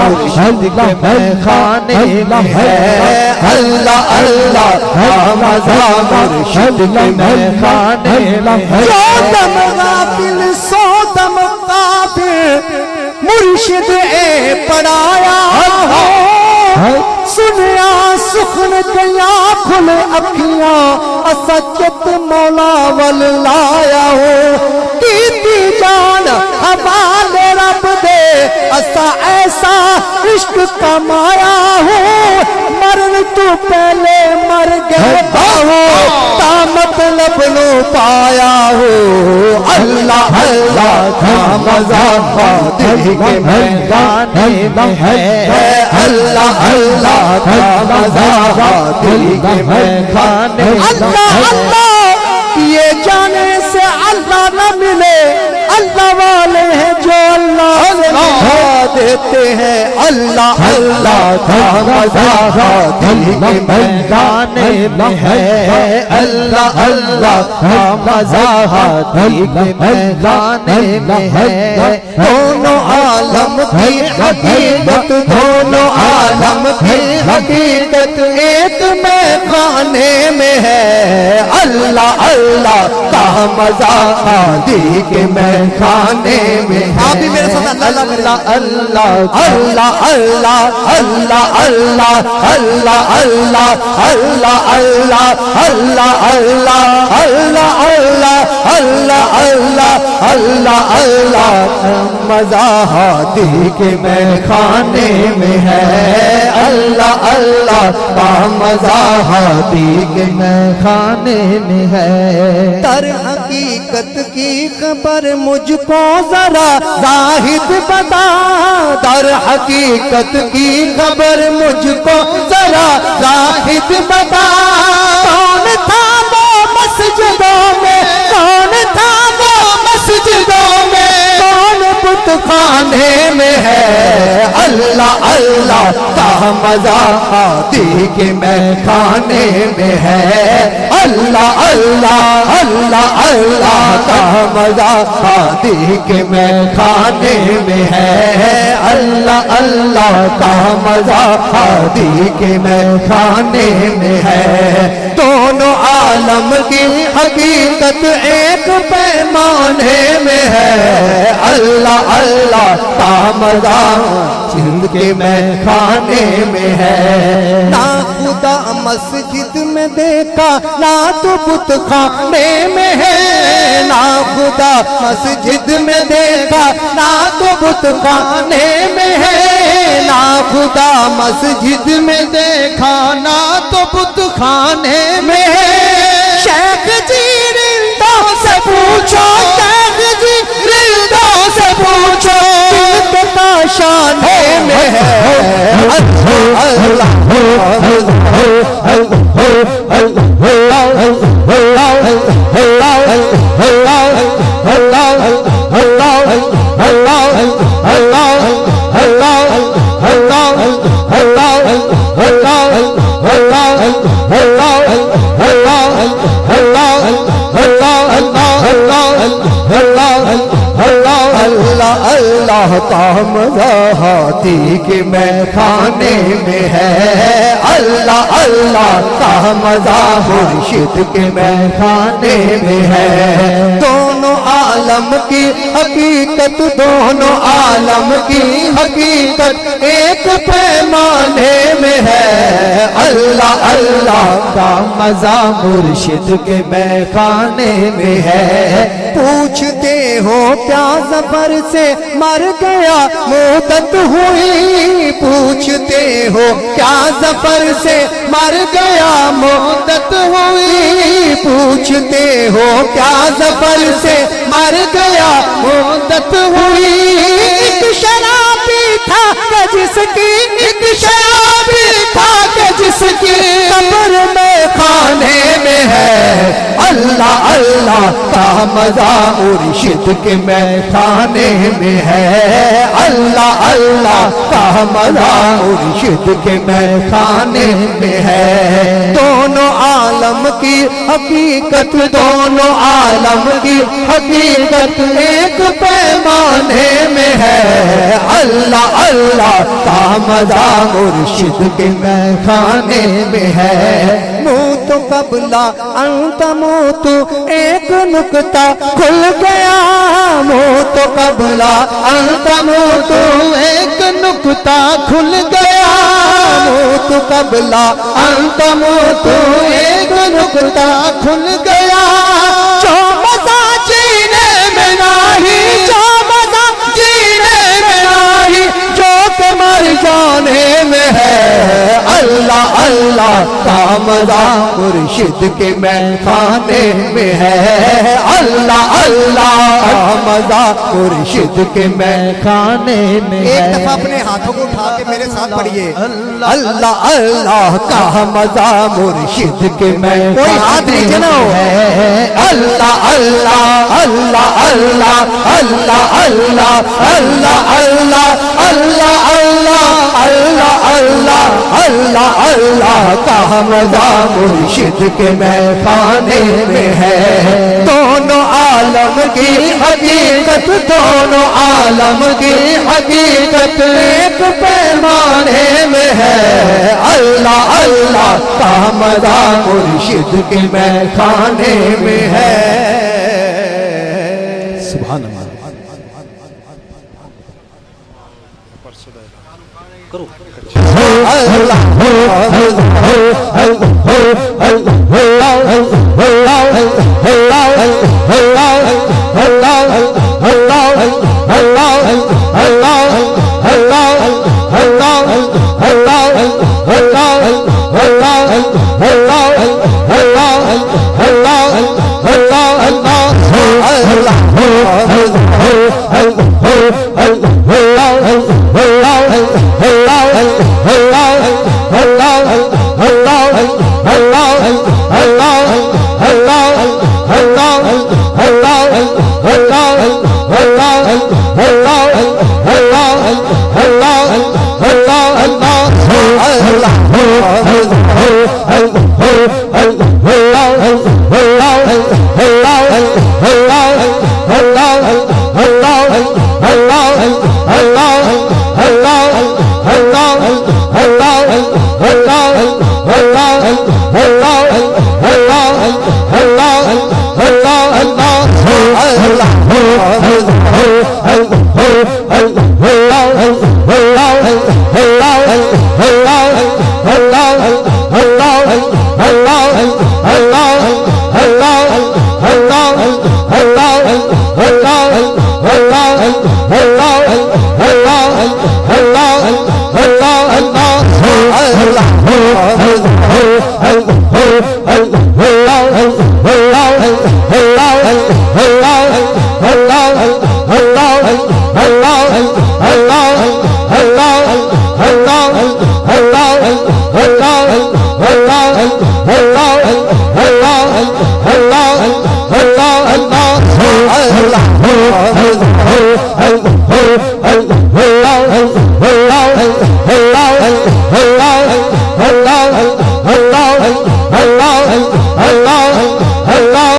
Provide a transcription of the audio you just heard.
मुर्शिद के मैखाने में है। अल्लाह अल्लाह का मजा मुर्शिद के मैखाने में है। सो दम गाफिल सो दम काफिर मुर्शिद ए पढ़ाया हो। सुनिया सुखन गया खुले अखियां असचत मौला वल लाया हो। कीती जान हवाले रब दे असा ऐसा इश्क कमाया हो। मरन तू पहले मर गए हो ता मतलब नो पाया हो। अल्लाह अल्लाह का मजा दिल के मैदाने में है। अल्लाह अल्लाह का मजा दिल के मैदाने में है। अल्लाह अल्लाह ये जाने से अल्लाह न मिले अल्लाह वाले हैं जो अल्लाह देते हैं। अल्लाह अल्लाह का मजा दिल के मैदाने में है। अल्लाह अल्लाह का मजा दिल के मैदाने में है। दोनों आलम की हकीकत दोनों आलम की हकीकत एक मैखाने में है। अल्लाह अल्लाह का मजा दिल के मैखाने में है। आप भी मेरे साथ अल्लाह अल्लाह अल्लाह अल्लाह अल्लाह अल्लाह अल्लाह अल्लाह अल्लाह अल्लाह अल्लाह अल्लाह अल्लाह अल्लाह अल्लाह अल्लाह अल्लाह अल्लाह मजा दिल के मैखाने में है। अल्लाह अल्लाह का मजा दिल के मैखाने में है। तर हकीकत की खबर मुझको जरा जाहिद बता। दर हकीकत की खबर मुझको जरा जाहिद बता। कौन था वो मस्जिदों में कौन था वो मस्जिदों में कौन बुत खाने में है। अल्लाह अल्लाह का मजा दिल के मैखाने में है। अल्लाह अल्लाह अल्लाह अल्लाह का मजा दिल के मैखाने में है। अल्लाह अल्लाह का मजा दिल के मैखाने में है। दोनों आलम की हकीकत एक पैमाने में है। अल्लाह अल्लाह का मजा जिंद के मैखाने में है। ना खुदा मस्जिद में देखा ना तो बुत खाने में है। ना खुदा मस्जिद में देखा ना तो बुत खाने में है। ना खुदा मस्जिद में देखा ना तो बुत खाने में है। शेख जी रिंदा से पूछो शेख जी रिंदा से पूछो कितना शाने में है। अल्लाह अल्लाह अल्लाह का मजा दिल के मैखाने में है। अल्लाह अल्लाह का मजा मुर्शिद के मैखाने में है। दोनों आलम की हकीकत दोनों आलम की हकीकत एक पैमाने में है। अल्लाह अल्लाह का मजा मुर्शिद के मैखाने में है। पूछते हो क्या ज़फ़र से मर गया मुद्दत हुई। पूछते हो क्या ज़फ़र से मर गया मुद्दत हुई। पूछते हो क्या ज़फ़र से मर गया मुद्दत हुई। एक शराबी था कि जिसकी एक शराबी था कि जिसकी कब्र में खाने में है। अल्लाह अल्लाह का मजा मुर्शिद के मैखाने में है। अल्लाह अल्लाह का मजा मुर्शिद के मैखाने में है। दोनों आलम की हकीकत दोनों आलम की हकीकत एक पैमाने में है। اللہ اللہ کا مزہ مرشد کے میخانے میں ہے منہ تو قبلہ انت منہ تو ایک نکتہ کھل گیا منہ تو قبلہ انت منہ تو ایک نکتہ کھل گیا منہ تو قبلہ انت منہ تو ایک نکتہ کھل گیا جو مزہ جینے میں نہیں جو مزہ جینے میں نہیں جو کہ مر جانے میں ہے اللہ اللہ کا مزہ مرشد کے میخانے میں ہے اللہ اللہ کا مزہ مرشد کے میخانے میں ہے ایک دفعہ اپنے ہاتھوں کو اٹھا کے میرے ساتھ پڑھیے اللہ اللہ کا مزہ مرشد کے میخانے کوئی ہاتھ نیچے نہ ہو ہے اللہ اللہ اللہ اللہ اللہ اللہ اللہ اللہ اللہ اللہ اللہ اللہ اللہ اللہ کا مزہ مرشد کے میخانے میں ہے دونوں عالم کی حقیقت دونوں عالم کی حقیقت ایک پیمانے میں ہے اللہ اللہ کا مزہ مرشد کے میخانے میں ہے سبحان اللہ اللہ